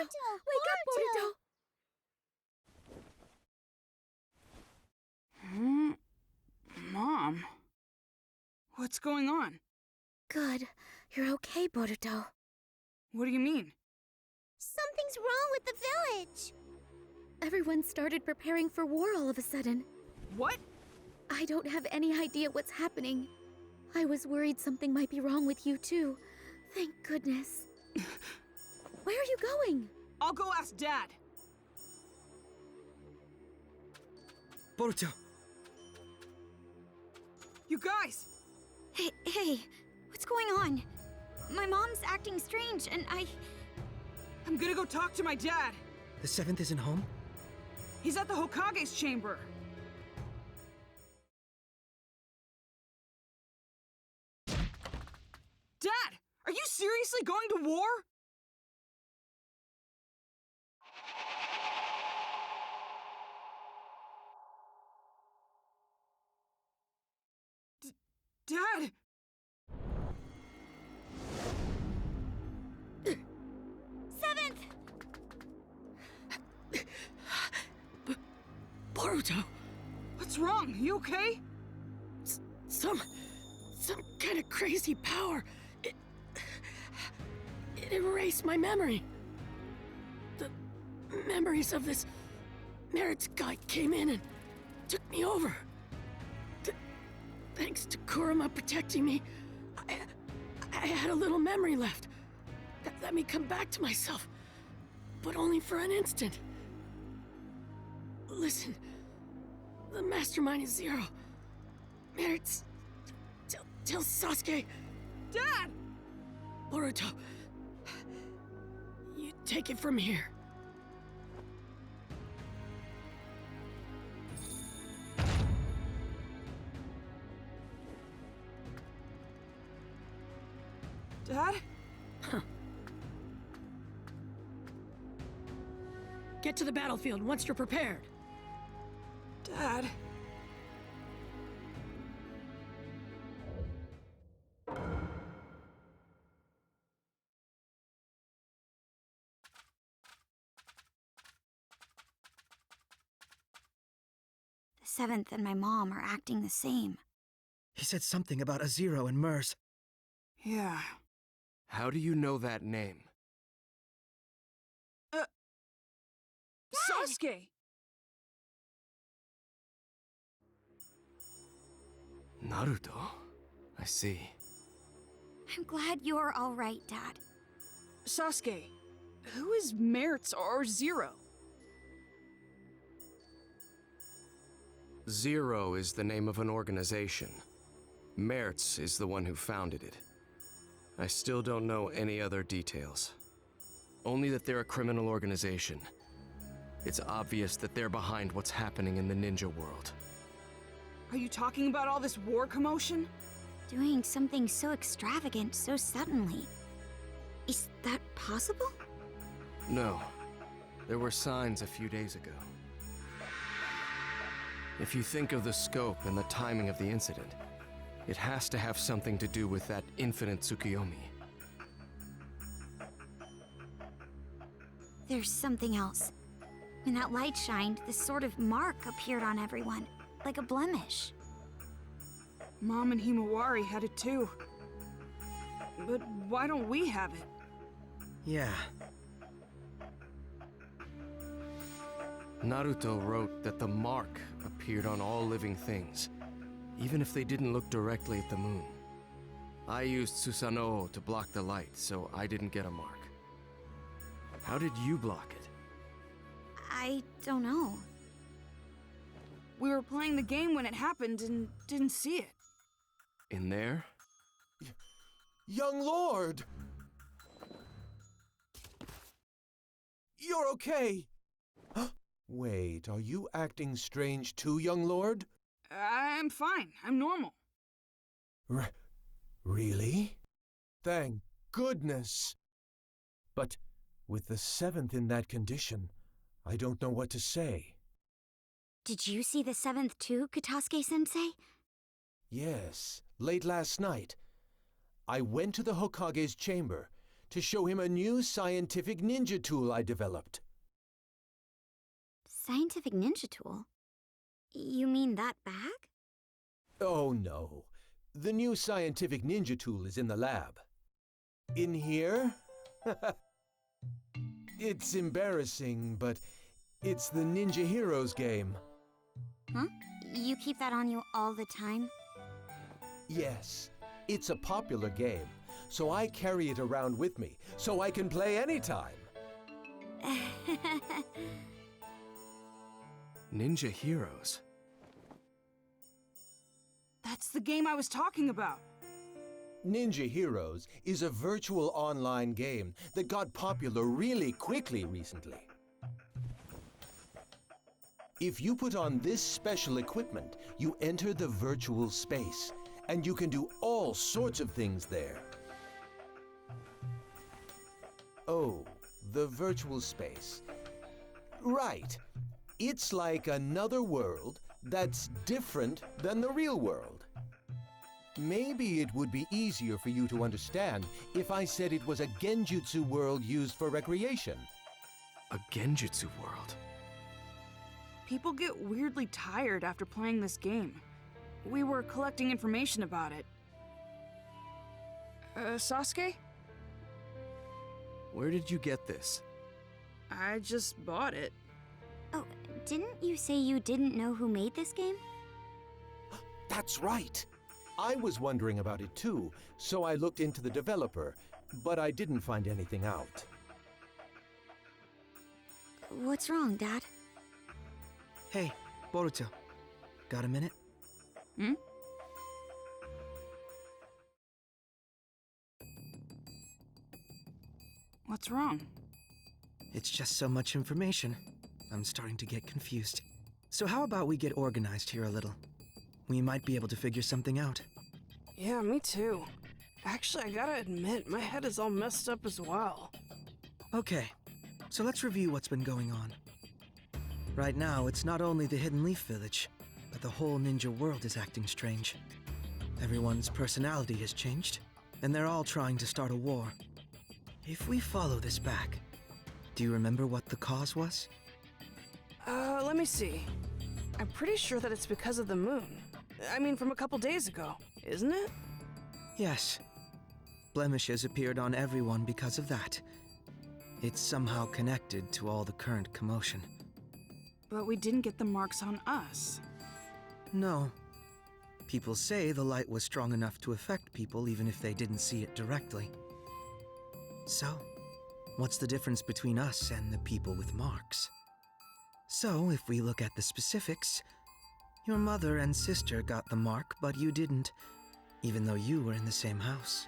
Wake up, Boruto! Mom? What's going on? Good. You're okay, Boruto. What do you mean? Something's wrong with the village! Everyone started preparing for war all of a sudden. What? I don't have any idea what's happening. I was worried something might be wrong with you too. Thank goodness. Where are you going? I'll go ask Dad. Boruto! You guys! Hey, what's going on? My mom's acting strange and I'm gonna go talk to my dad. The 7th isn't home? He's at the Hokage's chamber. Dad! Are you seriously going to war? Dad! Seventh! Boruto! What's wrong? You okay? Some kind of crazy power. It erased my memory. The memories of this Merit's guy came in and took me over. Thanks to Kurama protecting me, I had a little memory left that let me come back to myself, but only for an instant. Listen, the mastermind is Zero. Merit's... Tell Sasuke... Dad! Boruto, you take it from here. Dad? Get to the battlefield once you're prepared. Dad? The 7th and my mom are acting the same. He said something about a Zero and Mers. Yeah. How do you know that name? Sasuke! Naruto? I see. I'm glad you're all right, Dad. Sasuke, who is Merit's or Zero? Zero is the name of an organization. Mertz is the one who founded it. I still don't know any other details. Only that they're a criminal organization. It's obvious that they're behind what's happening in the ninja world. Are you talking about all this war commotion? Doing something so extravagant so suddenly. Is that possible? No. There were signs a few days ago. If you think of the scope and the timing of the incident, it has to have something to do with that infinite Tsukuyomi. There's something else. When that light shined, this sort of mark appeared on everyone, like a blemish. Mom and Himawari had it too. But why don't we have it? Yeah. Naruto wrote that the mark appeared on all living things, even if they didn't look directly at the moon. I used Susanoo to block the light, so I didn't get a mark. How did you block it? I don't know. We were playing the game when it happened and didn't see it. In there? Young Lord! You're okay! Wait, are you acting strange too, young lord? I'm fine. I'm normal. Really? Thank goodness! But with the 7th in that condition, I don't know what to say. Did you see the 7th too, Katasuke-sensei? Yes, late last night. I went to the Hokage's chamber to show him a new scientific ninja tool I developed. Scientific ninja tool? You mean that bag? Oh no. The new scientific ninja tool is in the lab. In here? It's embarrassing, but it's the Ninja Heroes game. Huh? You keep that on you all the time? Yes, it's a popular game, so I carry it around with me, so I can play anytime. Ninja Heroes? That's the game I was talking about. Ninja Heroes is a virtual online game that got popular really quickly recently. If you put on this special equipment, you enter the virtual space, and you can do all sorts of things there. Oh, the virtual space. Right. It's like another world that's different than the real world. Maybe it would be easier for you to understand if I said it was a genjutsu world used for recreation. A genjutsu world? People get weirdly tired after playing this game. We were collecting information about it. Sasuke? Where did you get this? I just bought it. Oh, didn't you say you didn't know who made this game? That's right. I was wondering about it too, so I looked into the developer, but I didn't find anything out. What's wrong, Dad? Hey, Boruto. Got a minute? Hmm? What's wrong? It's just so much information. I'm starting to get confused. So how about we get organized here a little? We might be able to figure something out. Yeah, me too. Actually, I gotta admit, my head is all messed up as well. Okay, so let's review what's been going on. Right now, it's not only the Hidden Leaf Village, but the whole ninja world is acting strange. Everyone's personality has changed, and they're all trying to start a war. If we follow this back, do you remember what the cause was? Let me see. I'm pretty sure that it's because of the moon. I mean, from a couple days ago, isn't it? Yes. Blemishes appeared on everyone because of that. It's somehow connected to all the current commotion. But we didn't get the marks on us. No. People say the light was strong enough to affect people even if they didn't see it directly. So, what's the difference between us and the people with marks? So, if we look at the specifics, your mother and sister got the mark, but you didn't, even though you were in the same house.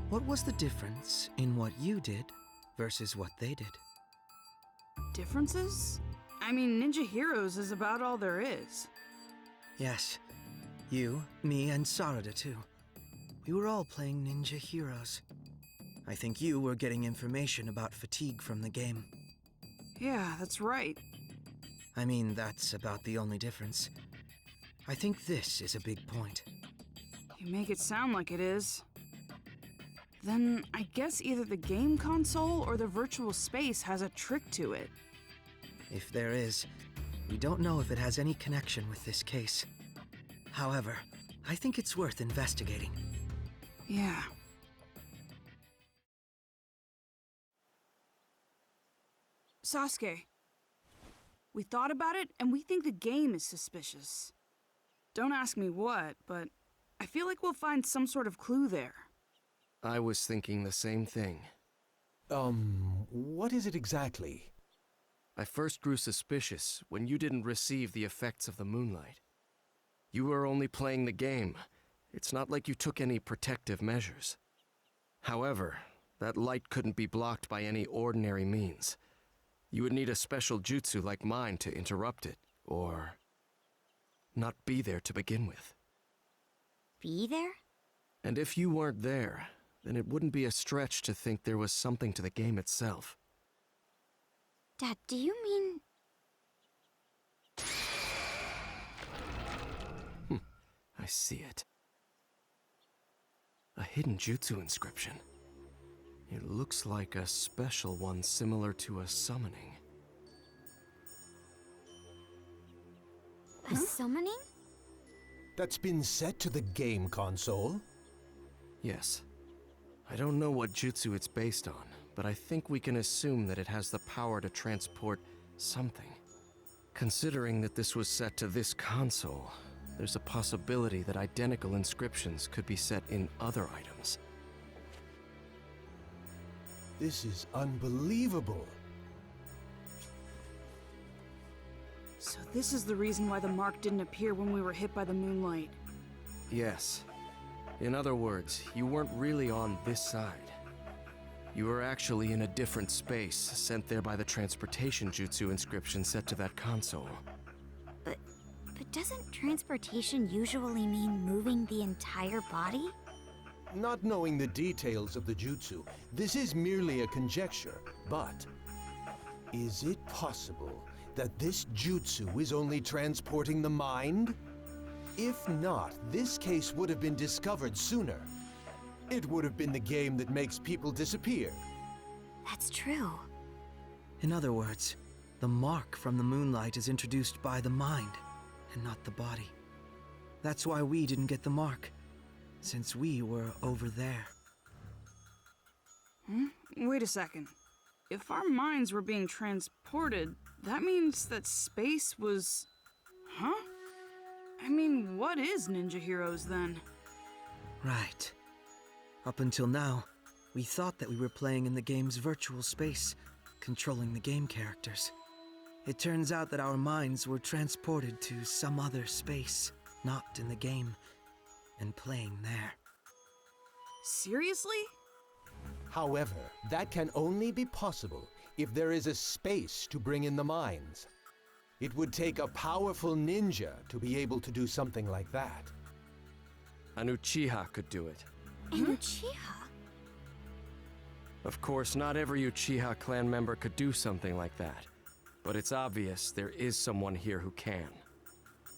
What was the difference in what you did versus what they did? Differences? I mean, Ninja Heroes is about all there is. Yes. You, me, and Sarada too. We were all playing Ninja Heroes. I think you were getting information about fatigue from the game. Yeah, that's right. I mean, that's about the only difference. I think this is a big point. You make it sound like it is. Then I guess either the game console or the virtual space has a trick to it. If there is, we don't know if it has any connection with this case. However, I think it's worth investigating. Yeah. Sasuke. We thought about it, and we think the game is suspicious. Don't ask me what, but I feel like we'll find some sort of clue there. I was thinking the same thing. What is it exactly? I first grew suspicious when you didn't receive the effects of the moonlight. You were only playing the game. It's not like you took any protective measures. However, that light couldn't be blocked by any ordinary means. You would need a special jutsu like mine to interrupt it, or not be there to begin with. Be there? And if you weren't there, then it wouldn't be a stretch to think there was something to the game itself. Dad, do you mean... I see it. A hidden jutsu inscription. It looks like a special one similar to a summoning. A summoning? That's been set to the game console? Yes. I don't know what jutsu it's based on, but I think we can assume that it has the power to transport something. Considering that this was set to this console, there's a possibility that identical inscriptions could be set in other items. This is unbelievable. So this is the reason why the mark didn't appear when we were hit by the moonlight. Yes. In other words, you weren't really on this side. You were actually in a different space, sent there by the transportation jutsu inscription set to that console. But doesn't transportation usually mean moving the entire body? Not knowing the details of the jutsu, this is merely a conjecture, but is it possible that this jutsu is only transporting the mind? If not, this case would have been discovered sooner. It would have been the game that makes people disappear. That's true. In other words, the mark from the moonlight is introduced by the mind, and not the body. That's why we didn't get the mark, since we were over there. Wait a second. If our minds were being transported, that means that space was... Huh? I mean, what is Ninja Heroes then? Right. Up until now, we thought that we were playing in the game's virtual space, controlling the game characters. It turns out that our minds were transported to some other space, not in the game, and playing there. Seriously? However, that can only be possible if there is a space to bring in the minds. It would take a powerful ninja to be able to do something like that. An Uchiha could do it. An Uchiha? Of course, not every Uchiha clan member could do something like that. But it's obvious there is someone here who can.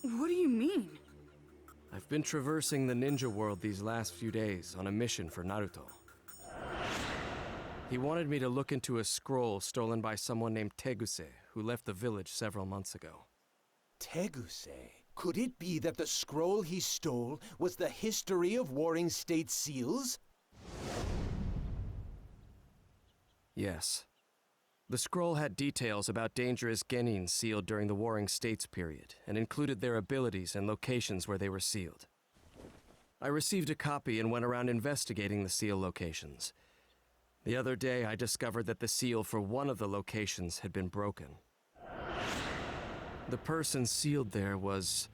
What do you mean? I've been traversing the ninja world these last few days on a mission for Naruto. He wanted me to look into a scroll stolen by someone named Teguse, who left the village several months ago. Teguse? Could it be that the scroll he stole was the history of Warring State seals? Yes. The scroll had details about dangerous genin sealed during the Warring States period, and included their abilities and locations where they were sealed. I received a copy and went around investigating the seal locations. The other day, I discovered that the seal for one of the locations had been broken. The person sealed there was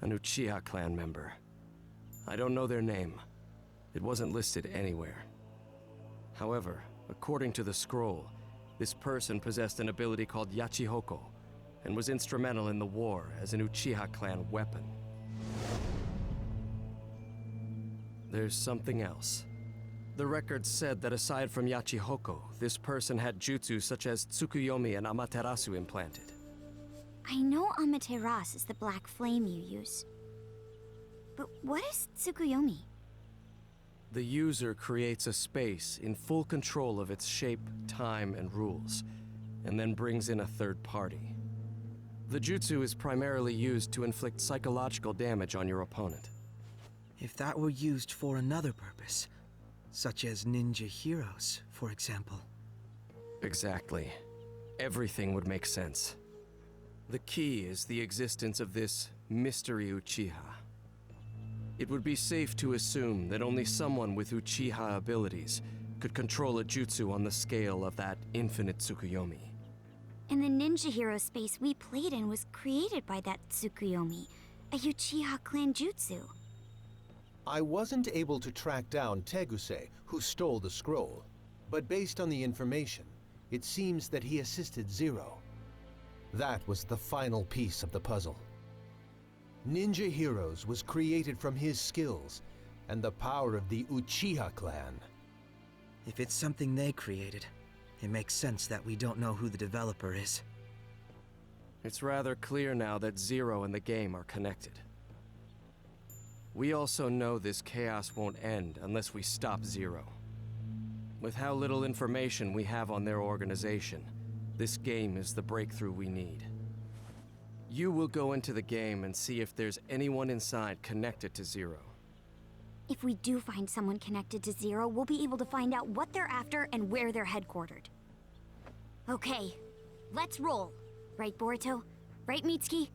an Uchiha clan member. I don't know their name. It wasn't listed anywhere. However, according to the scroll, this person possessed an ability called Yachihoko, and was instrumental in the war as an Uchiha clan weapon. There's something else. The record said that aside from Yachihoko, this person had jutsu such as Tsukuyomi and Amaterasu implanted. I know Amaterasu is the black flame you use. But what is Tsukuyomi? The user creates a space in full control of its shape, time, and rules, and then brings in a third party. The jutsu is primarily used to inflict psychological damage on your opponent. If that were used for another purpose, such as ninja heroes, for example. Exactly. Everything would make sense. The key is the existence of this mystery Uchiha. It would be safe to assume that only someone with Uchiha abilities could control a jutsu on the scale of that infinite Tsukuyomi. And the ninja hero space we played in was created by that Tsukuyomi, a Uchiha clan jutsu. I wasn't able to track down Teguse, who stole the scroll, but based on the information, it seems that he assisted Zero. That was the final piece of the puzzle. Ninja Heroes was created from his skills and the power of the Uchiha clan. If it's something they created, it makes sense that we don't know who the developer is. It's rather clear now that Zero and the game are connected. We also know this chaos won't end unless we stop Zero. With how little information we have on their organization, this game is the breakthrough we need. You will go into the game and see if there's anyone inside connected to Zero. If we do find someone connected to Zero, we'll be able to find out what they're after and where they're headquartered. Okay, let's roll. Right, Boruto? Right, Mitsuki?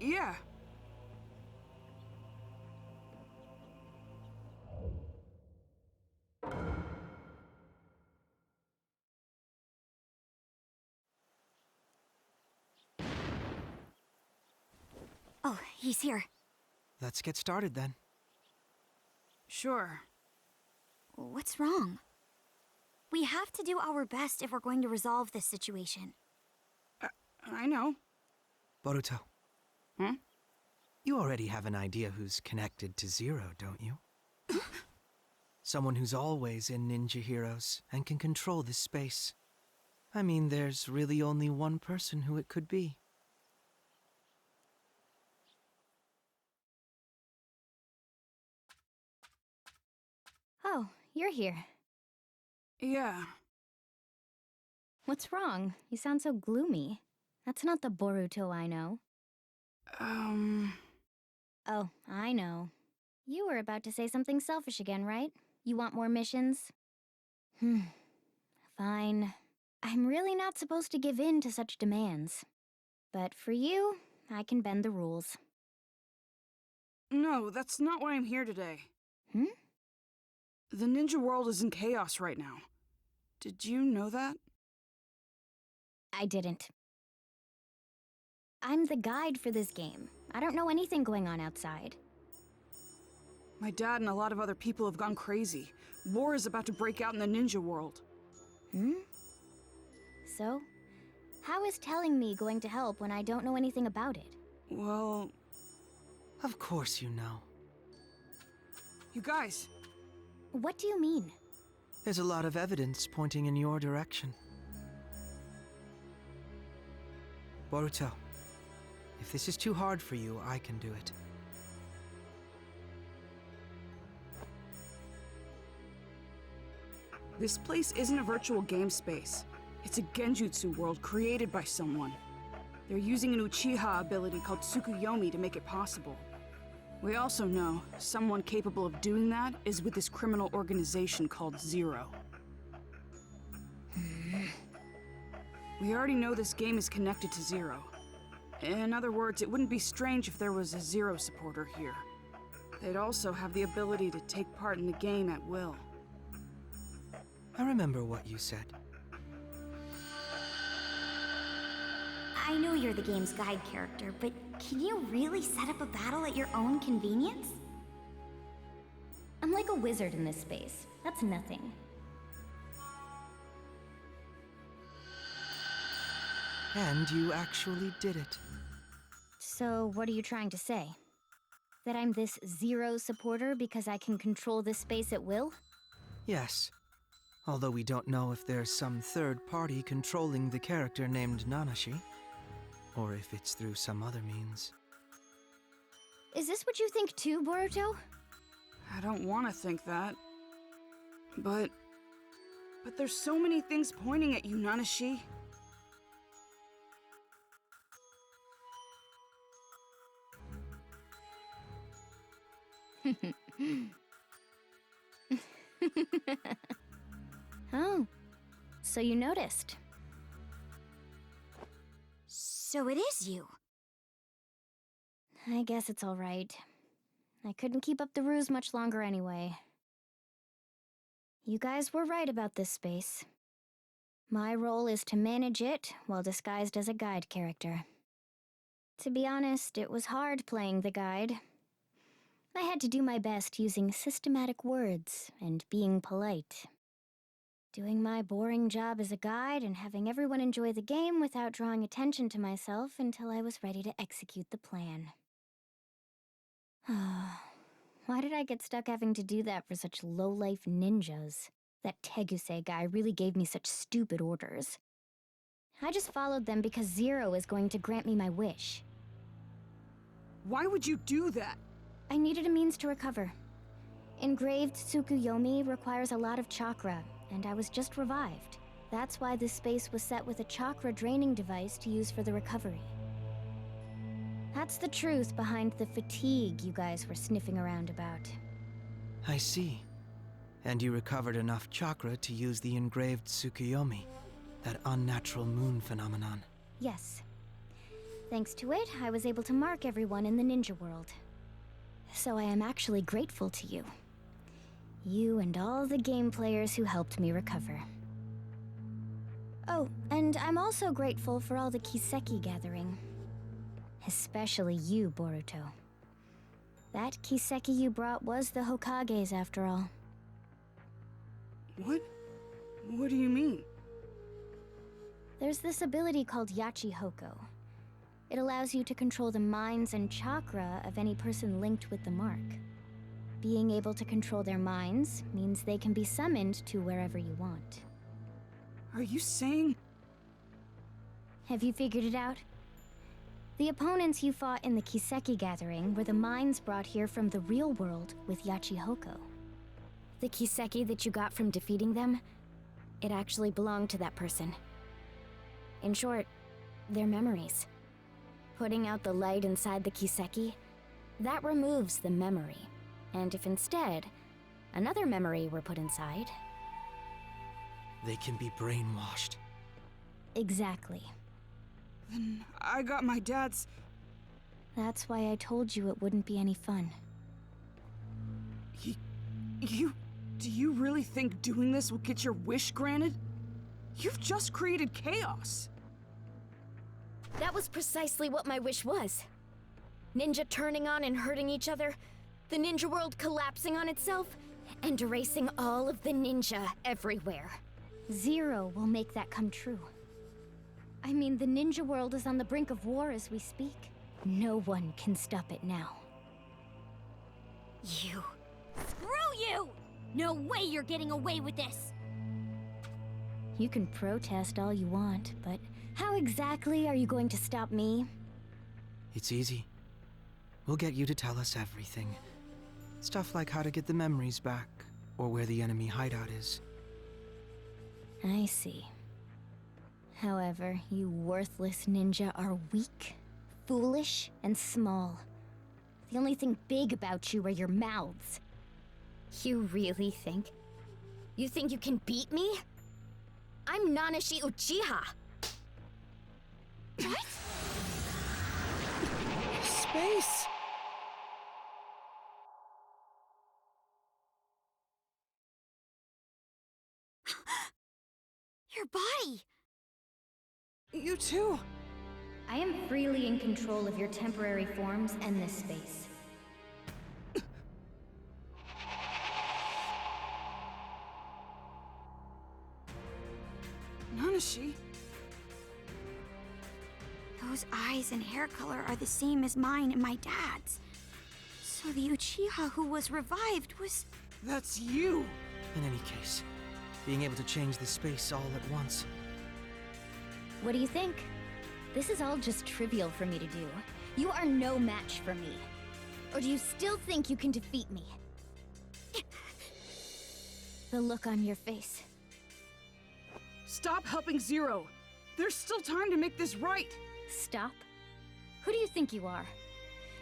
Yeah. Oh, he's here. Let's get started then. Sure. What's wrong? We have to do our best if we're going to resolve this situation. I know. Boruto, Hmm? you already have an idea who's connected to Zero, don't you? Someone who's always in Ninja Heroes and can control this space. I mean, there's really only one person who it could be. Oh, you're here. Yeah. What's wrong? You sound so gloomy. That's not the Boruto I know. Oh, I know. You were about to say something selfish again, right? You want more missions? Fine. I'm really not supposed to give in to such demands. But for you, I can bend the rules. No, that's not why I'm here today. Hmm? The ninja world is in chaos right now. Did you know that? I didn't. I'm the guide for this game. I don't know anything going on outside. My dad and a lot of other people have gone crazy. War is about to break out in the ninja world. So, how is telling me going to help when I don't know anything about it? Well, Of course you know. you guys, What do you mean? There's a lot of evidence pointing in your direction. Boruto, if this is too hard for you, I can do it. this place isn't a virtual game space. It's a genjutsu world created by someone. They're using an Uchiha ability called Tsukuyomi to make it possible. We also know someone capable of doing that is with this criminal organization called Zero. We already know this game is connected to Zero. In other words, it wouldn't be strange if there was a Zero supporter here. They'd also have the ability to take part in the game at will. I remember what you said. I know you're the game's guide character, but can you really set up a battle at your own convenience? I'm like a wizard in this space. That's nothing. And you actually did it. So, what are you trying to say? That I'm this Zero supporter because I can control this space at will? Yes. Although we don't know if there's some third party controlling the character named Nanashi, or if it's through some other means. Is this what you think too, Boruto? I don't want to think that. But there's so many things pointing at you, Nanashi. Oh, so you noticed. So it is you. I guess it's all right. I couldn't keep up the ruse much longer anyway. You guys were right about this space. My role is to manage it while disguised as a guide character. To be honest, it was hard playing the guide. I had to do my best using systematic words and being polite. Doing my boring job as a guide and having everyone enjoy the game without drawing attention to myself until I was ready to execute the plan. Why did I get stuck having to do that for such low-life ninjas? That Teguse guy really gave me such stupid orders. I just followed them because Zero is going to grant me my wish. Why would you do that? I needed a means to recover. Engraved Tsukuyomi requires a lot of chakra, and I was just revived. That's why this space was set with a chakra draining device to use for the recovery. That's the truth behind the fatigue you guys were sniffing around about. I see. And you recovered enough chakra to use the engraved Tsukuyomi, that unnatural moon phenomenon. Yes. Thanks to it, I was able to mark everyone in the ninja world. So I am actually grateful to you. You and all the game players who helped me recover. Oh, and I'm also grateful for all the Kiseki gathering. Especially you, Boruto. That Kiseki you brought was the Hokage's after all. What? What do you mean? There's this ability called Yachi Hoko. It allows you to control the minds and chakra of any person linked with the mark. Being able to control their minds means they can be summoned to wherever you want. Are you saying... Have you figured it out? The opponents you fought in the Kiseki gathering were the minds brought here from the real world with Yachi Hoko. The Kiseki that you got from defeating them, it actually belonged to that person. In short, their memories. Putting out the light inside the Kiseki, that removes the memory. And if instead, another memory were put inside... They can be brainwashed. Exactly. Then I got my dad's... That's why I told you it wouldn't be any fun. Do you really think doing this will get your wish granted? You've just created chaos. That was precisely what my wish was. Ninja turning on and hurting each other, the ninja world collapsing on itself, and erasing all of the ninja everywhere. Zero will make that come true. I mean, the ninja world is on the brink of war as we speak. No one can stop it now. You. Screw you! No way you're getting away with this! You can protest all you want, but how exactly are you going to stop me? It's easy. We'll get you to tell us everything. Stuff like how to get the memories back, or where the enemy hideout is. I see. However, you worthless ninja are weak, foolish, and small. The only thing big about you are your mouths. You really think? You think you can beat me? I'm Nanashi Uchiha. What? Space! Your body! You too! I am freely in control of your temporary forms and this space. Nanashi? Those eyes and hair color are the same as mine and my dad's. So the Uchiha who was revived was... That's you! In any case, being able to change the space all at once. What do you think? This is all just trivial for me to do. You are no match for me. Or do you still think you can defeat me? The look on your face. Stop helping Zero! There's still time to make this right! Stop? Who do you think you are?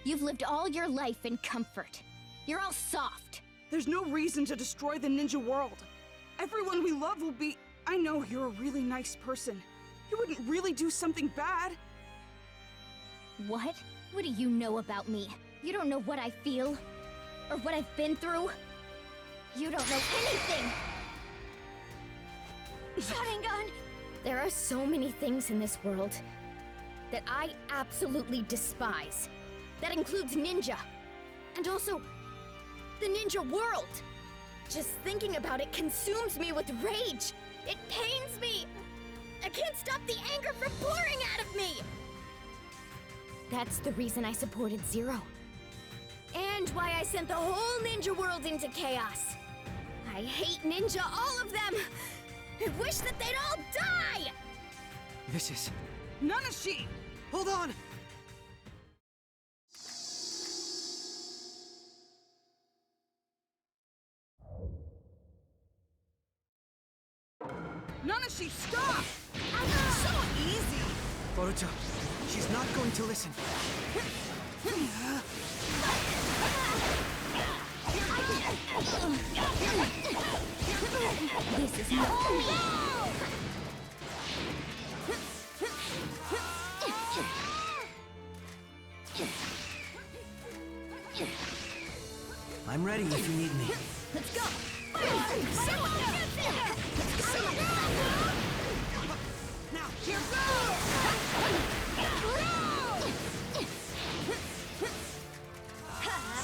You've lived all your life in comfort. You're all soft. There's no reason to destroy the ninja world. Everyone we love will be... I know you're a really nice person. You wouldn't really do something bad. What? What do you know about me? You don't know what I feel? Or what I've been through? You don't know anything! Sharingan! There are so many things in this world that I absolutely despise. That includes ninja. And also, the ninja world. Just thinking about it consumes me with rage. It pains me. I can't stop the anger from pouring out of me. That's the reason I supported Zero. And why I sent the whole ninja world into chaos. I hate ninja, all of them. I wish that they'd all die! This is... Nanashi! Hold on! Nanashi, stop! So easy! Boruto, she's not going to listen. This is not. I'm ready if you need me. Let's go! Now, Here goes!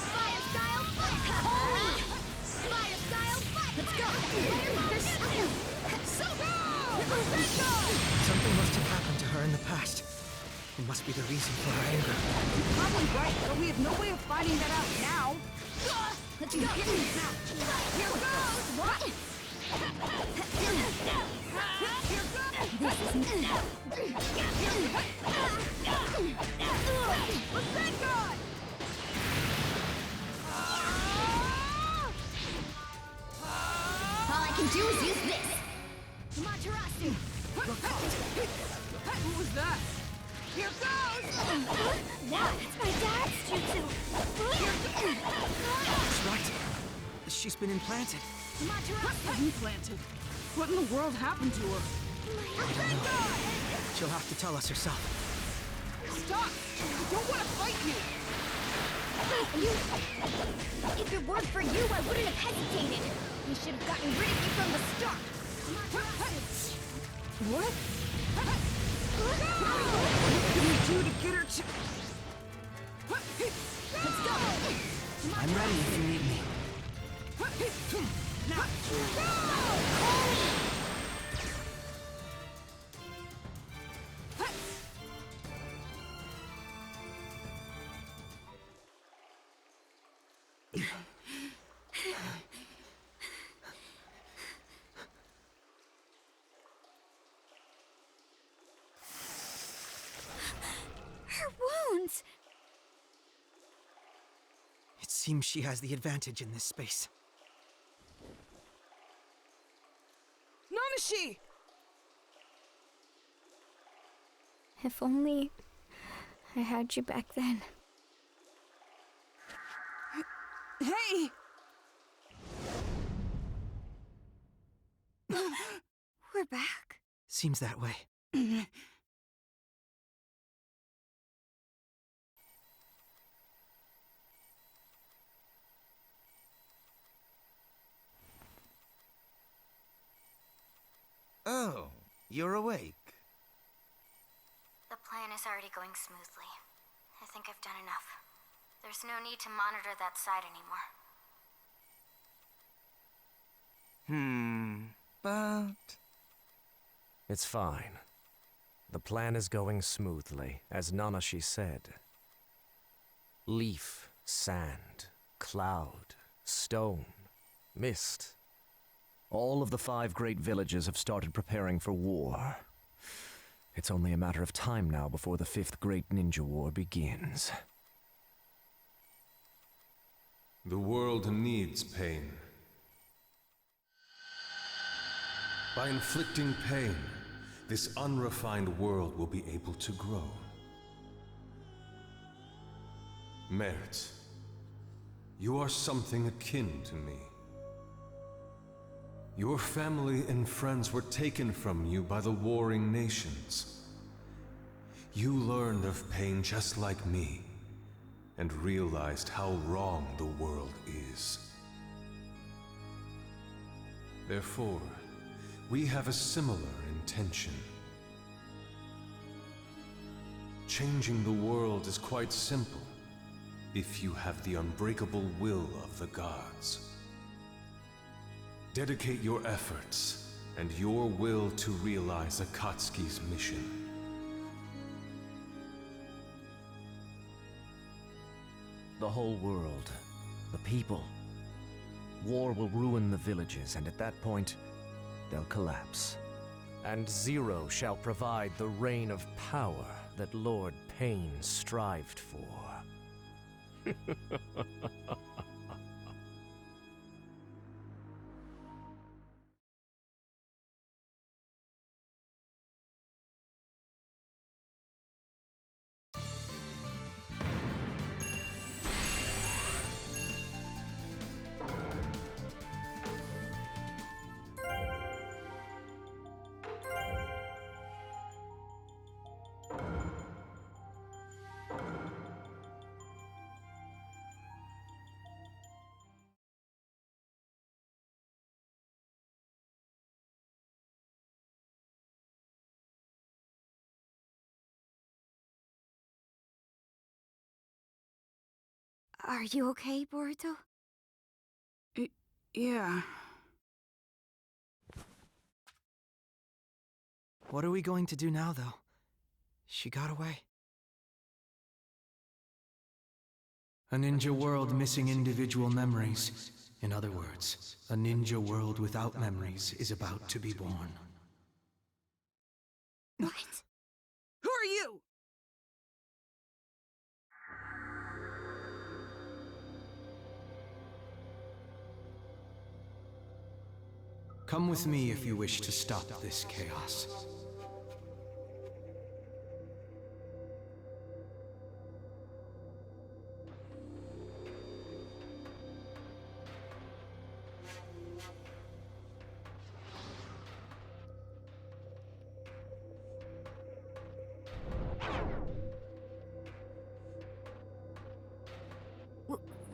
Fire style fight! Fire style fight! Let's go! something must have happened to her in the past. It must be the reason for her anger. You're probably right, but we have no way of finding that out now. Let's go! Here goes! What? Thank God! All I can do is use this! Materasu! Who was that? Here goes! Wow, it's my dad's jutsu! That's right. She's been implanted. Implanted. What in the world happened to her? She'll have to tell us herself. Stop! I don't want to fight you! If it weren't for you, I wouldn't have hesitated. You should have gotten rid of me from the start. What? What can you do to get her to... Let's go! I'm ready if you need me. Her wounds! It seems she has the advantage in this space. Nanashi! If only I had you back then. Hey! We're back. Seems that way. Oh, you're awake. The plan is already going smoothly. I think I've done enough. There's no need to monitor that side anymore. But... It's fine. The plan is going smoothly, as Nanashi said. Leaf, sand, cloud, stone, mist. All of the 5 great villages have started preparing for war. It's only a matter of time now before the 5th Great Ninja War begins. The world needs pain. By inflicting pain, this unrefined world will be able to grow. Merit, you are something akin to me. Your family and friends were taken from you by the warring nations. You learned of pain just like me, and realized how wrong the world is. Therefore, we have a similar intention. Changing the world is quite simple, if you have the unbreakable will of the gods. Dedicate your efforts and your will to realize Akatsuki's mission. The whole world, the people. War will ruin the villages, and at that point, they'll collapse. And Zero shall provide the reign of power that Lord Pain strived for. Are you okay, Boruto? Yeah. What are we going to do now, though? She got away. A ninja world missing individual memories. In other words, a ninja world without memories is about to be born. What? Who are you? Come with me if you wish to stop this chaos.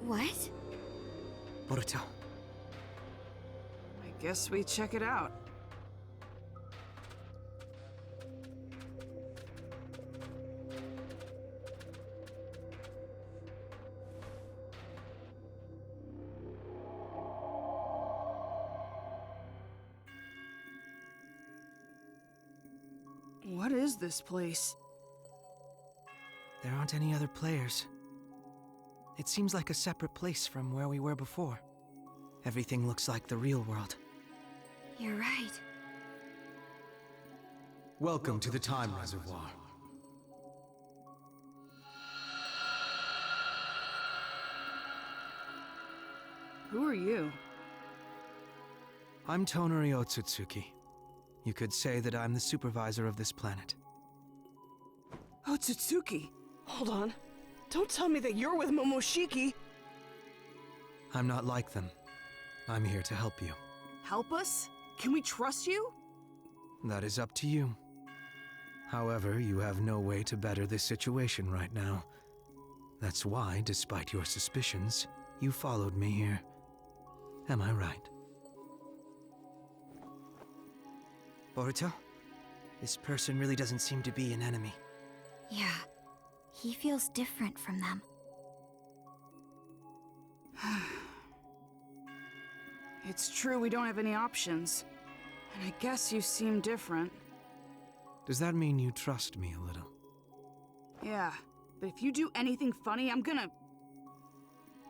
What? Boruto. I guess we check it out. What is this place? There aren't any other players. It seems like a separate place from where we were before. Everything looks like the real world. You're right. Welcome to the Time Reservoir. Who are you? I'm Tonari Otsutsuki. You could say that I'm the supervisor of this planet. Otsutsuki. Hold on. Don't tell me that you're with Momoshiki! I'm not like them. I'm here to help you. Help us? Can we trust you? That is up to you. However, you have no way to better this situation right now. That's why, despite your suspicions, you followed me here. Am I right? Boruto? This person really doesn't seem to be an enemy. Yeah. He feels different from them. It's true we don't have any options. And I guess you seem different. Does that mean you trust me a little? Yeah, but if you do anything funny, I'm gonna...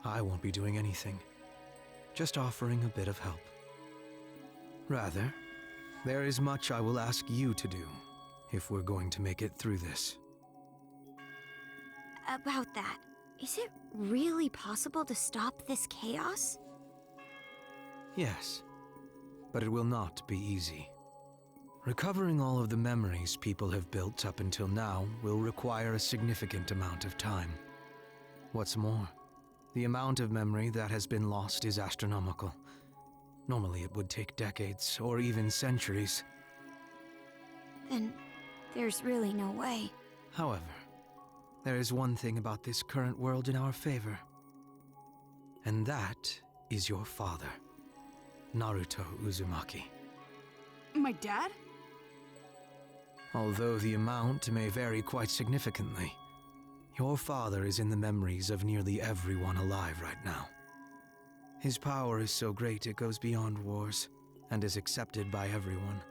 I won't be doing anything. Just offering a bit of help. Rather, there is much I will ask you to do, if we're going to make it through this. About that, is it really possible to stop this chaos? Yes, but it will not be easy. Recovering all of the memories people have built up until now will require a significant amount of time. What's more, the amount of memory that has been lost is astronomical. Normally it would take decades or even centuries. Then there's really no way. However, there is one thing about this current world in our favor. And that is your father, Naruto Uzumaki. My dad? Although the amount may vary quite significantly, your father is in the memories of nearly everyone alive right now. His power is so great it goes beyond wars, and is accepted by everyone.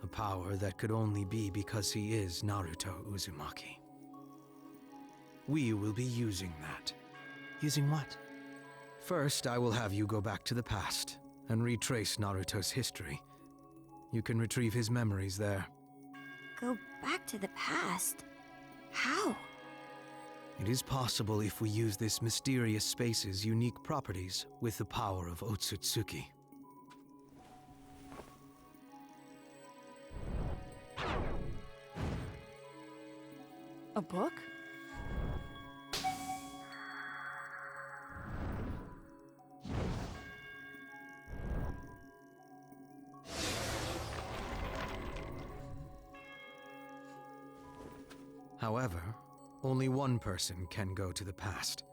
A power that could only be because he is Naruto Uzumaki. We will be using that. Using what? First, I will have you go back to the past and retrace Naruto's history. You can retrieve his memories there. Go back to the past? How? It is possible if we use this mysterious space's unique properties with the power of Otsutsuki. A book? However, only one person can go to the past.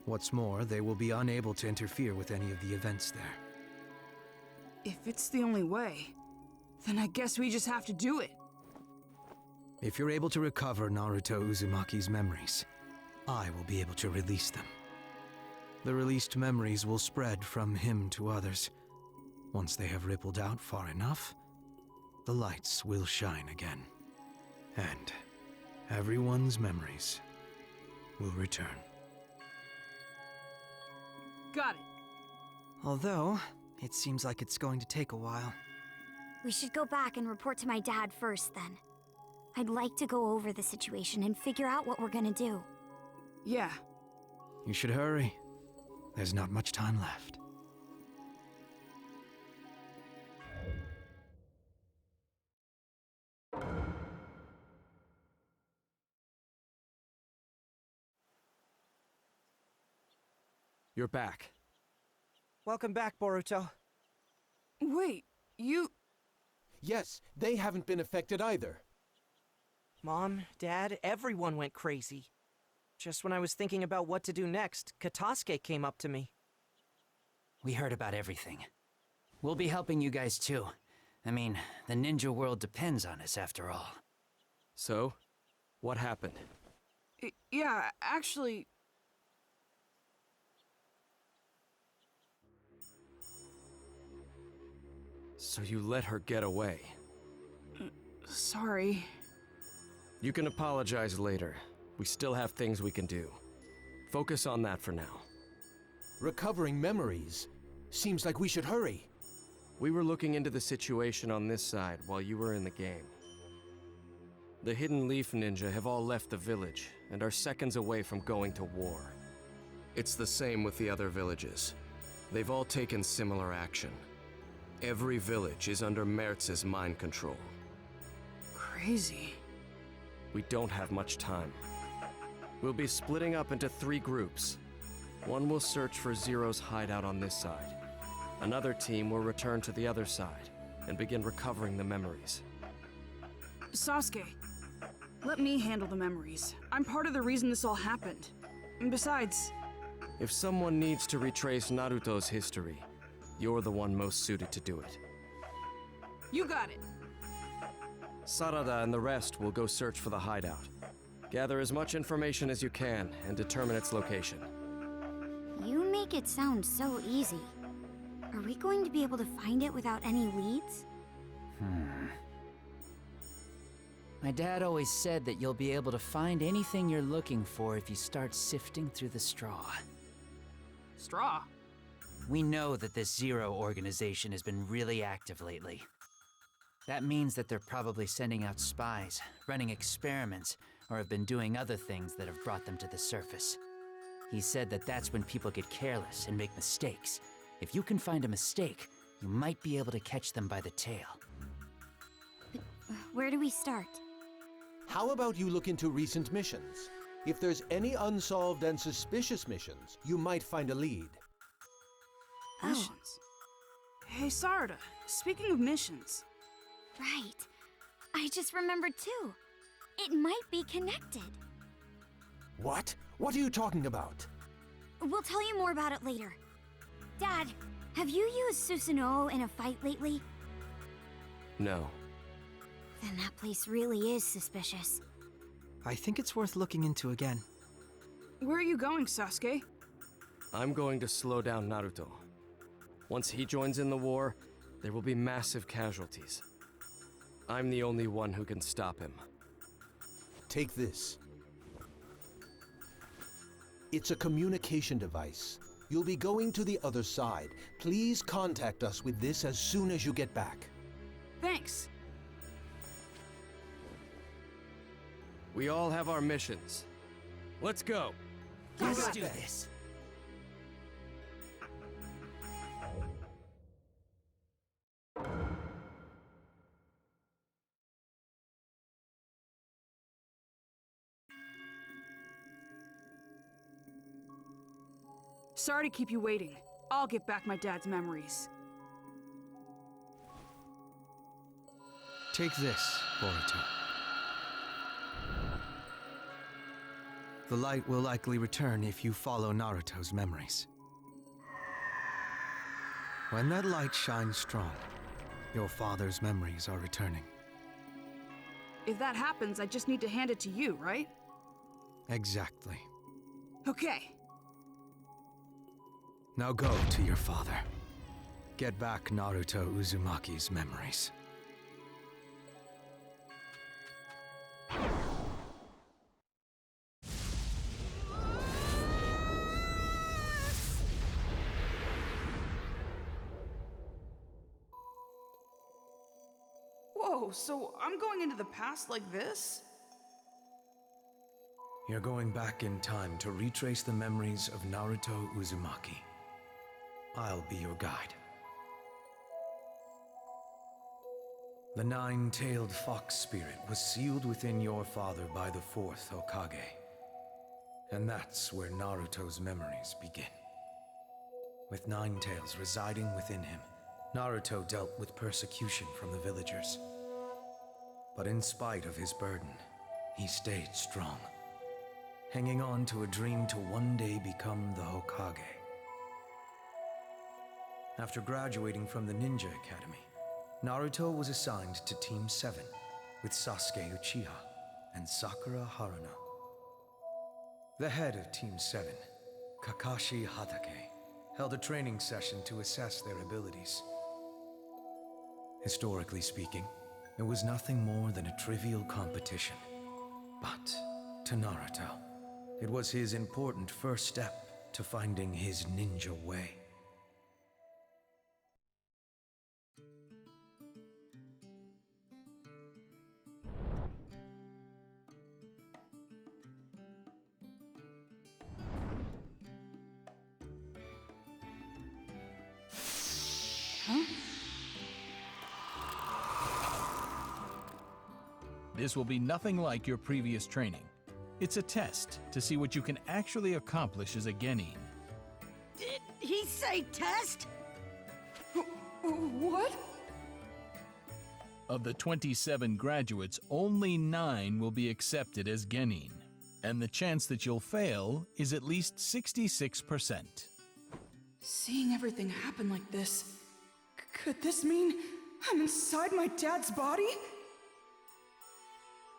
What's more, they will be unable to interfere with any of the events there. If it's the only way, then I guess we just have to do it. If you're able to recover Naruto Uzumaki's memories, I will be able to release them. The released memories will spread from him to others. Once they have rippled out far enough, the lights will shine again. And everyone's memories will return. Got it. Although, it seems like it's going to take a while. We should go back and report to my dad first, then. I'd like to go over the situation and figure out what we're gonna do. Yeah. You should hurry. There's not much time left. You're back. Welcome back, Boruto. Wait, you... Yes, they haven't been affected either. Mom, Dad, everyone went crazy. Just when I was thinking about what to do next, Katasuke came up to me. We heard about everything. We'll be helping you guys too. I mean, the ninja world depends on us after all. So, what happened? Yeah, actually... So you let her get away? Sorry. You can apologize later. We still have things we can do. Focus on that for now. Recovering memories. Seems like we should hurry. We were looking into the situation on this side while you were in the game. The Hidden Leaf Ninja have all left the village and are seconds away from going to war. It's the same with the other villages. They've all taken similar action. Every village is under Mertz's mind control. Crazy. We don't have much time. We'll be splitting up into 3 groups. One will search for Zero's hideout on this side. Another team will return to the other side and begin recovering the memories. Sasuke, let me handle the memories. I'm part of the reason this all happened. And besides... If someone needs to retrace Naruto's history, you're the one most suited to do it. You got it. Sarada and the rest will go search for the hideout. Gather as much information as you can and determine its location. You make it sound so easy. Are we going to be able to find it without any leads? My dad always said that you'll be able to find anything you're looking for if you start sifting through the straw. Straw? We know that this Zero organization has been really active lately. That means that they're probably sending out spies, running experiments, or have been doing other things that have brought them to the surface. He said that that's when people get careless and make mistakes. If you can find a mistake, you might be able to catch them by the tail. Where do we start? How about you look into recent missions? If there's any unsolved and suspicious missions, you might find a lead. Missions? Hey, Sarada, speaking of missions... Right. I just remembered too. It might be connected. What? What are you talking about? We'll tell you more about it later. Dad, have you used Susanoo in a fight lately? No. Then that place really is suspicious. I think it's worth looking into again. Where are you going, Sasuke? I'm going to slow down Naruto. Once he joins in the war, there will be massive casualties. I'm the only one who can stop him. Take this. It's a communication device. You'll be going to the other side. Please contact us with this as soon as you get back. Thanks. We all have our missions. Let's go. Let's do this. Sorry to keep you waiting. I'll get back my dad's memories. Take this, Boruto. The light will likely return if you follow Naruto's memories. When that light shines strong, your father's memories are returning. If that happens, I just need to hand it to you, right? Exactly. Okay. Now go to your father. Get back Naruto Uzumaki's memories. Whoa, so I'm going into the past like this? You're going back in time to retrace the memories of Naruto Uzumaki. I'll be your guide. The nine-tailed fox spirit was sealed within your father by the fourth Hokage. And that's where Naruto's memories begin. With nine tails residing within him, Naruto dealt with persecution from the villagers. But in spite of his burden, he stayed strong, hanging on to a dream to one day become the Hokage. After graduating from the Ninja Academy, Naruto was assigned to Team 7 with Sasuke Uchiha and Sakura Haruno. The head of Team 7, Kakashi Hatake, held a training session to assess their abilities. Historically speaking, it was nothing more than a trivial competition. But to Naruto, it was his important first step to finding his ninja way. This will be nothing like your previous training. It's a test to see what you can actually accomplish as a genin. Did he say test? What? Of the 27 graduates, only 9 will be accepted as genin, and the chance that you'll fail is at least 66%. Seeing everything happen like this, could this mean I'm inside my dad's body?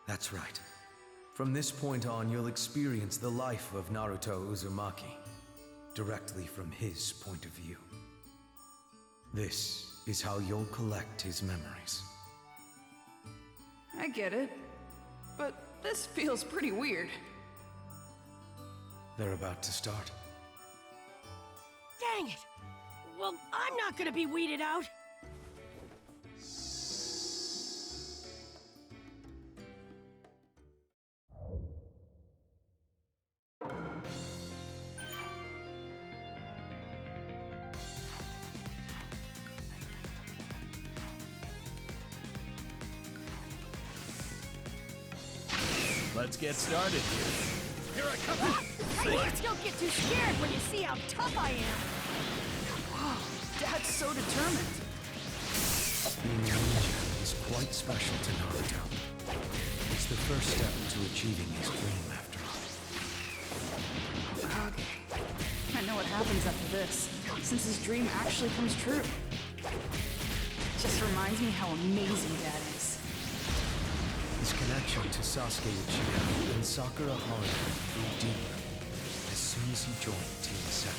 That's right. From this point on, you'll experience the life of Naruto Uzumaki, directly from his point of view. This is how you'll collect his memories. I get it, but this feels pretty weird. They're about to start. Dang it! Well, I'm not gonna be weeded out! Let's get started here. Here I come! Please don't get too scared when you see how tough I am! Wow, Dad's so determined. Being a ninja is quite special to Naruto. It's the first step to achieving his dream, after all. Okay. I know what happens after this, since his dream actually comes true. Just reminds me how amazing Dad is. His connection to Sasuke Uchiha and Sakura Haruno grew deeper as soon as he joined Team 7.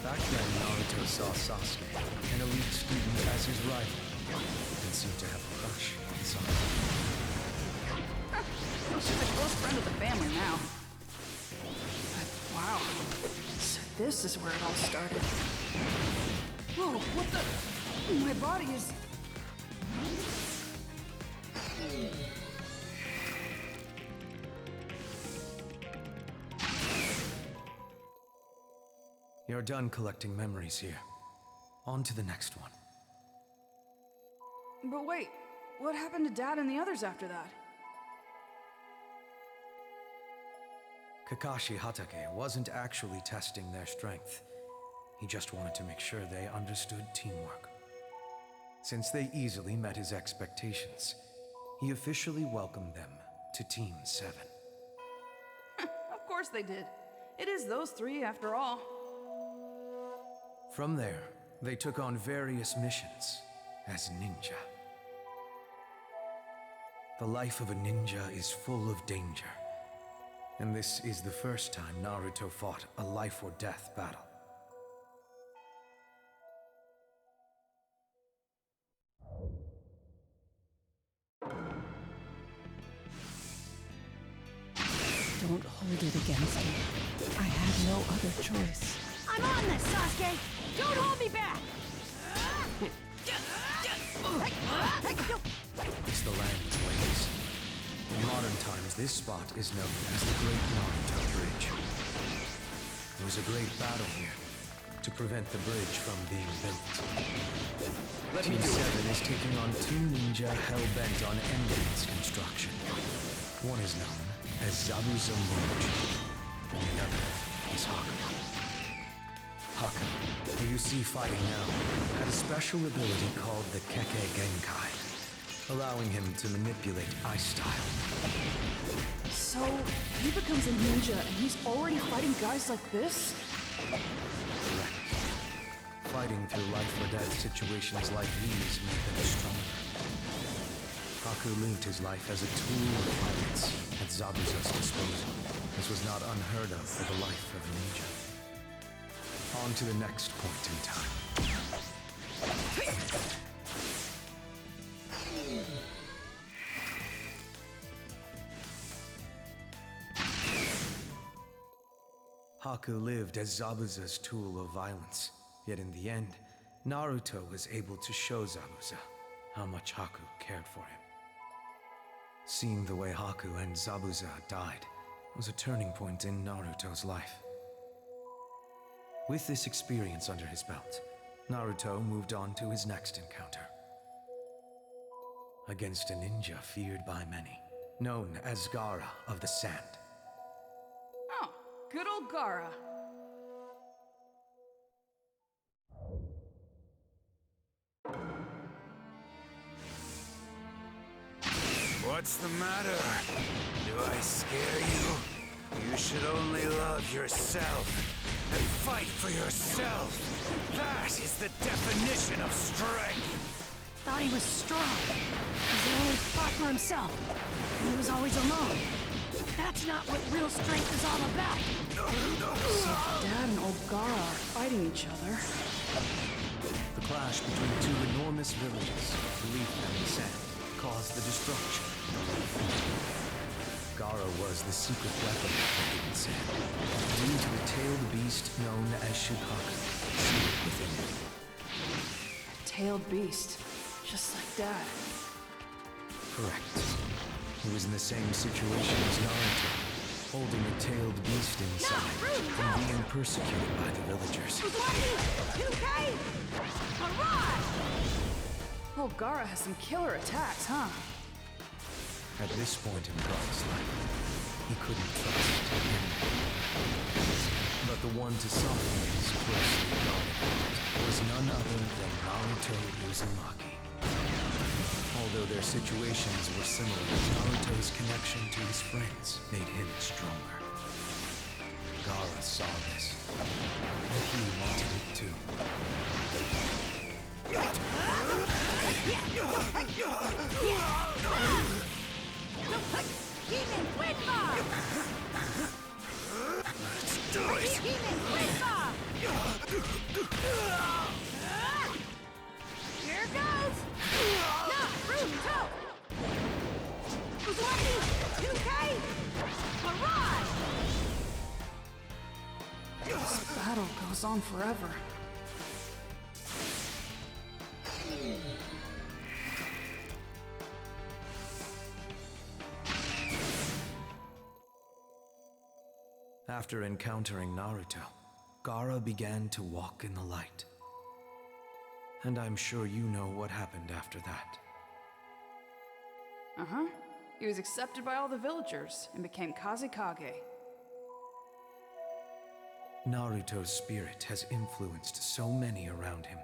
Back then, Naruto saw Sasuke, an elite student, as his rival, and seemed to have a crush on Sakura. She's a close friend of the family now. But wow, so this is where it all started. Whoa, what the? My body is... You're done collecting memories here. On to the next one. But wait, what happened to Dad and the others after that? Kakashi Hatake wasn't actually testing their strength. He just wanted to make sure they understood teamwork. Since they easily met his expectations, he officially welcomed them to Team 7. Of course they did. It is those three, after all. From there, they took on various missions as ninja. The life of a ninja is full of danger, and this is the first time Naruto fought a life-or-death battle. Don't hold it against me. I had no other choice. I'm on this, Sasuke! Don't hold me back! It's the land's ways. In modern times, this spot is known as the Great Naruto Bridge. There was a great battle here to prevent the bridge from being built. Team 7 is taking on two ninja hell-bent on ending its construction. One is known as Zabuza Moji, and the other is Haku. Haku, who you see fighting now, had a special ability called the Kekkei Genkai, allowing him to manipulate ice style. So, he becomes a ninja and he's already fighting guys like this? Correct. Fighting through life-or-death situations like these made them stronger. Haku lived his life as a tool of violence at Zabuza's disposal. This was not unheard of for the life of a ninja. On to the next point in time. Haku lived as Zabuza's tool of violence. Yet in the end, Naruto was able to show Zabuza how much Haku cared for him. Seeing the way Haku and Zabuza died was a turning point in Naruto's life. With this experience under his belt, Naruto moved on to his next encounter. Against a ninja feared by many, known as Gaara of the Sand. Oh, good old Gaara. What's the matter? Do I scare you? You should only love yourself and fight for yourself. That is the definition of strength. Thought he was strong. He only fought for himself. And he was always alone. That's not what real strength is all about. Dad and old Gaara are fighting each other. The clash between two enormous villages, Leaf and the Sand, caused the destruction. Gaara was the secret weapon of the Hidden Sand, due to a tailed beast known as Shukaku, sealed within it. A tailed beast, just like Dad. Correct. He was in the same situation as Naruto, holding a tailed beast inside and being persecuted by the villagers. Oh, Gaara has some killer attacks, huh? At this point in Gaara's life, he couldn't trust anyone. But the one to soften his closely guarded heart was none other than Naruto Uzumaki. Although their situations were similar, Naruto's connection to his friends made him stronger. Gaara saw this, and he wanted it too. Let's do it! Here goes! Naruto! Uzumaki! 2K! Barrage! This battle goes on forever. After encountering Naruto, Gaara began to walk in the light. And I'm sure you know what happened after that. Uh-huh. He was accepted by all the villagers and became Kazekage. Naruto's spirit has influenced so many around him.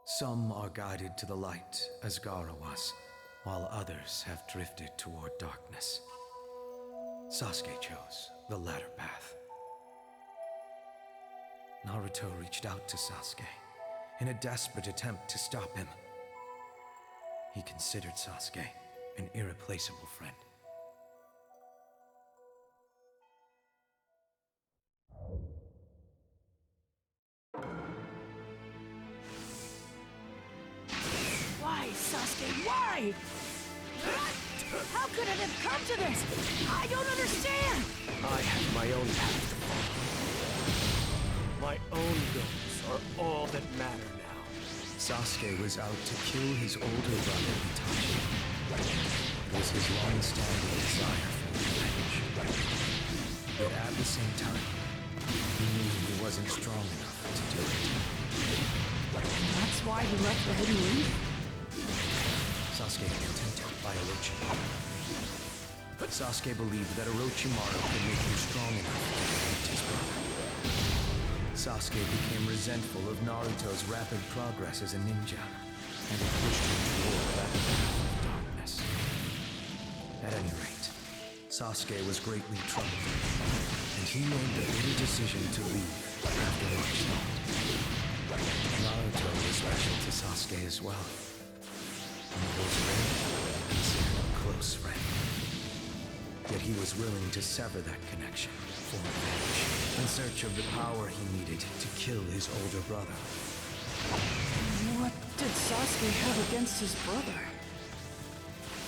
Some are guided to the light, as Gaara was, while others have drifted toward darkness. Sasuke chose the latter path. Naruto reached out to Sasuke in a desperate attempt to stop him. He considered Sasuke an irreplaceable friend. Why, Sasuke, why? How could it have come to this? I don't understand! I have my own path to follow. My own goals are all that matter now. Sasuke was out to kill his older brother Itachi. It was his long-standing desire for revenge. But at the same time, he knew he wasn't strong enough to do it. That's why he left the hidden leaf? Sasuke had been tempted by Orochimaru. But Sasuke believed that Orochimaru could make him strong enough to defeat his brother. Sasuke became resentful of Naruto's rapid progress as a ninja, and it pushed him toward that path of darkness. At any rate, Sasuke was greatly troubled, and he made the bitter decision to leave after much thought. Naruto was special to Sasuke as well. And was rarely considered a close friend. Yet he was willing to sever that connection for revenge, in search of the power he needed to kill his older brother. What did Sasuke have against his brother?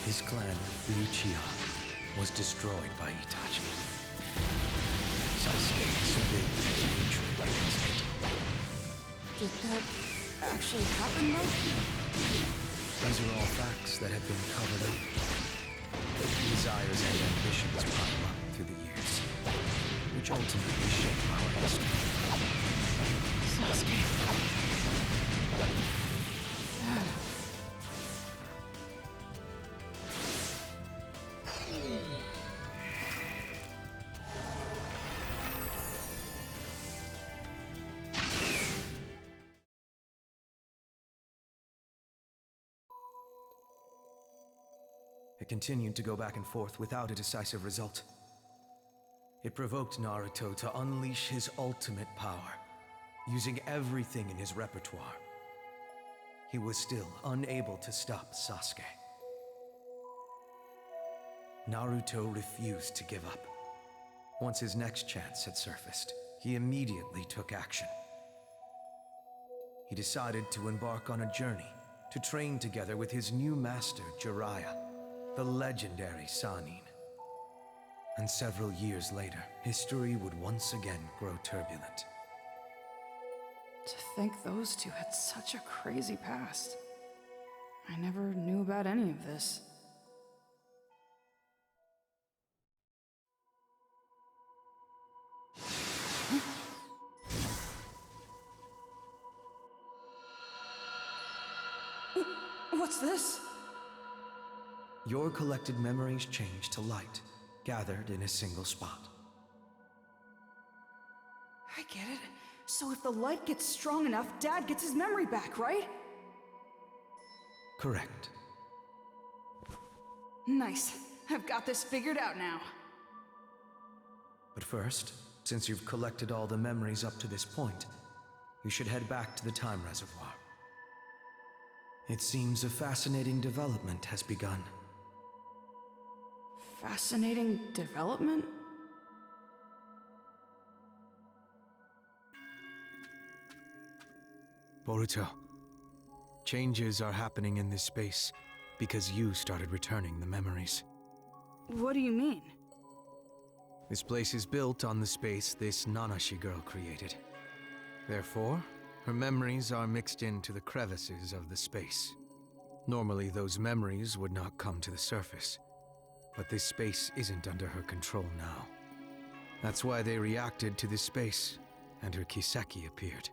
His clan, the Uchiha, was destroyed by Itachi. Sasuke surveyed his hatred against it. Did that actually happen, though? These are all facts that have been covered up. Desires and ambitions pile up through the years, which ultimately shape our history. Sasuke. It continued to go back and forth without a decisive result. It provoked Naruto to unleash his ultimate power, using everything in his repertoire. He was still unable to stop Sasuke. Naruto refused to give up. Once his next chance had surfaced, he immediately took action. He decided to embark on a journey to train together with his new master, Jiraiya, the legendary Sannin. And several years later, history would once again grow turbulent. To think those two had such a crazy past. I never knew about any of this. What's this? Your collected memories change to light, gathered in a single spot. I get it. So if the light gets strong enough, Dad gets his memory back, right? Correct. Nice. I've got this figured out now. But first, since you've collected all the memories up to this point, you should head back to the time reservoir. It seems a fascinating development has begun. Fascinating development? Boruto, changes are happening in this space because you started returning the memories. What do you mean? This place is built on the space this Nanashi girl created. Therefore, her memories are mixed into the crevices of the space. Normally, those memories would not come to the surface, but this space isn't under her control now. That's why they reacted to this space, and her Kiseki appeared.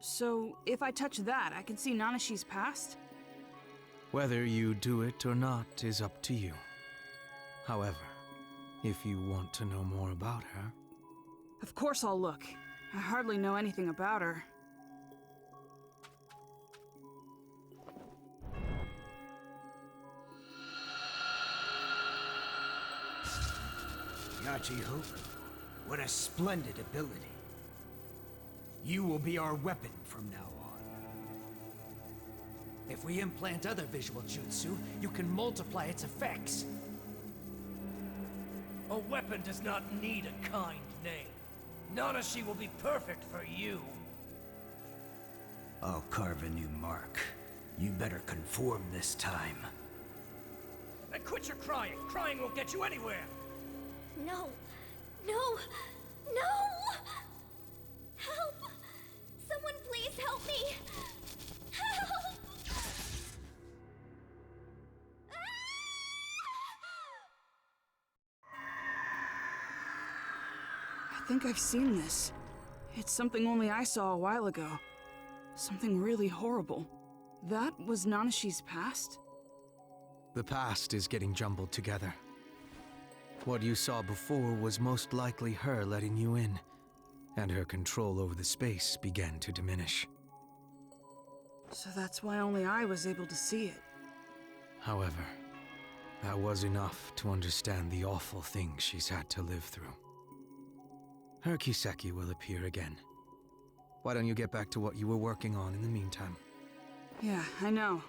So, if I touch that, I can see Nanashi's past? Whether you do it or not is up to you. However, if you want to know more about her... Of course I'll look. I hardly know anything about her. Yachi-Hope, what a splendid ability. You will be our weapon from now on. If we implant other visual jutsu, you can multiply its effects. A weapon does not need a kind name. Nanashi will be perfect for you. I'll carve a new mark. You better conform this time. And quit your crying. Crying won't get you anywhere. No. No. No! Help! Someone please help me! Help! I think I've seen this. It's something only I saw a while ago. Something really horrible. That was Nanashi's past? The past is getting jumbled together. What you saw before was most likely her letting you in, and her control over the space began to diminish. So that's why only I was able to see it. However, that was enough to understand the awful things she's had to live through. Her Kiseki will appear again. Why don't you get back to what you were working on in the meantime? Yeah, I know.